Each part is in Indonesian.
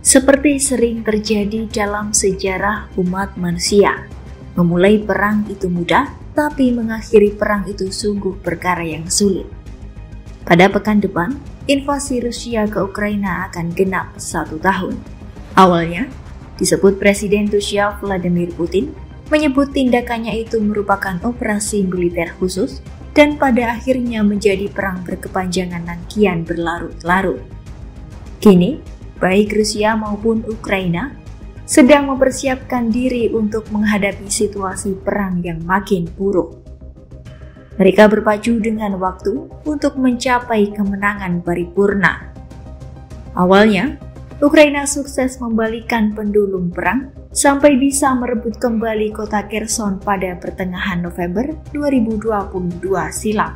Seperti sering terjadi dalam sejarah umat manusia, memulai perang itu mudah, tapi mengakhiri perang itu sungguh perkara yang sulit. Pada pekan depan, invasi Rusia ke Ukraina akan genap 1 tahun. Awalnya, disebut Presiden Rusia Vladimir Putin menyebut tindakannya itu merupakan operasi militer khusus dan pada akhirnya menjadi perang berkepanjangan dan kian berlarut-larut. Kini, baik Rusia maupun Ukraina sedang mempersiapkan diri untuk menghadapi situasi perang yang makin buruk. Mereka berpacu dengan waktu untuk mencapai kemenangan paripurna. Awalnya, Ukraina sukses membalikkan pendulum perang sampai bisa merebut kembali kota Kherson pada pertengahan November 2022 silam.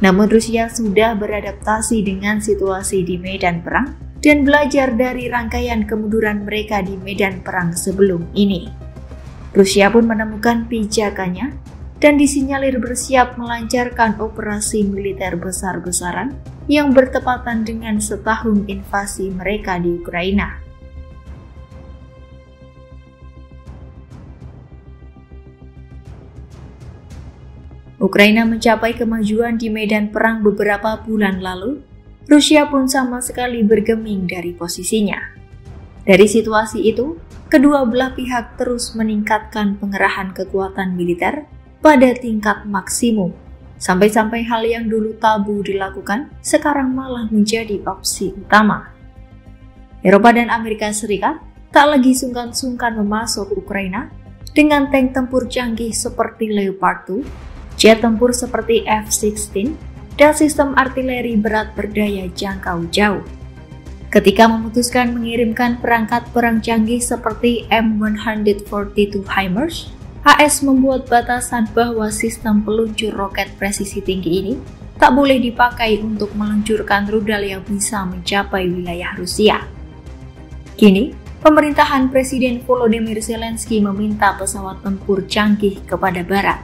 Namun Rusia sudah beradaptasi dengan situasi di medan perang dan belajar dari rangkaian kemunduran mereka di medan perang sebelum ini. Rusia pun menemukan pijakannya dan disinyalir bersiap melancarkan operasi militer besar-besaran yang bertepatan dengan setahun invasi mereka di Ukraina. Ukraina mencapai kemajuan di medan perang beberapa bulan lalu. Rusia pun sama sekali bergeming dari posisinya. Dari situasi itu, kedua belah pihak terus meningkatkan pengerahan kekuatan militer pada tingkat maksimum, sampai-sampai hal yang dulu tabu dilakukan sekarang malah menjadi opsi utama. Eropa dan Amerika Serikat tak lagi sungkan-sungkan memasok Ukraina dengan tank tempur canggih seperti Leopard 2, jet tempur seperti F-16, dan sistem artileri berat berdaya jangkau jauh. Ketika memutuskan mengirimkan perangkat perang canggih seperti M142 HIMARS, AS membuat batasan bahwa sistem peluncur roket presisi tinggi ini tak boleh dipakai untuk meluncurkan rudal yang bisa mencapai wilayah Rusia. Kini, pemerintahan Presiden Volodymyr Zelensky meminta pesawat tempur canggih kepada Barat.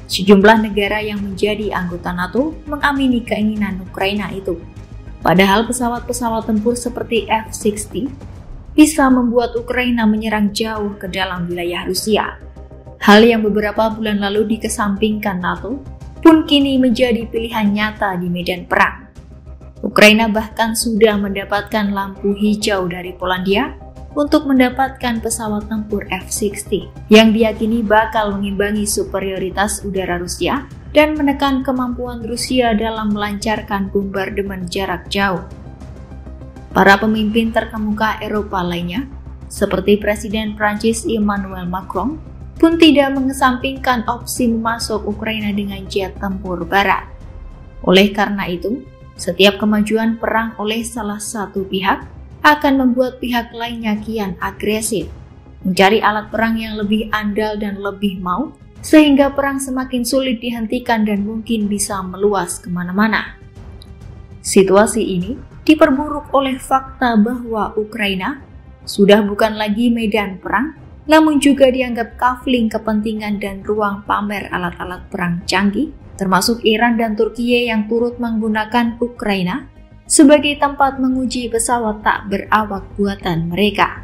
Sejumlah negara yang menjadi anggota NATO mengamini keinginan Ukraina itu. Padahal pesawat-pesawat tempur seperti F-16 bisa membuat Ukraina menyerang jauh ke dalam wilayah Rusia. Hal yang beberapa bulan lalu dikesampingkan NATO pun kini menjadi pilihan nyata di medan perang. Ukraina bahkan sudah mendapatkan lampu hijau dari Polandia untuk mendapatkan pesawat tempur F-16 yang diyakini bakal mengimbangi superioritas udara Rusia dan menekan kemampuan Rusia dalam melancarkan bombardemen jarak jauh. Para pemimpin terkemuka Eropa lainnya, seperti Presiden Prancis Emmanuel Macron, pun tidak mengesampingkan opsi memasok Ukraina dengan jet tempur Barat. Oleh karena itu, setiap kemajuan perang oleh salah satu pihak akan membuat pihak lainnya kian agresif, mencari alat perang yang lebih andal dan lebih mau, sehingga perang semakin sulit dihentikan dan mungkin bisa meluas kemana-mana. Situasi ini diperburuk oleh fakta bahwa Ukraina sudah bukan lagi medan perang, namun juga dianggap kafling kepentingan dan ruang pamer alat-alat perang canggih, termasuk Iran dan Turkiye yang turut menggunakan Ukraina sebagai tempat menguji pesawat tak berawak buatan mereka.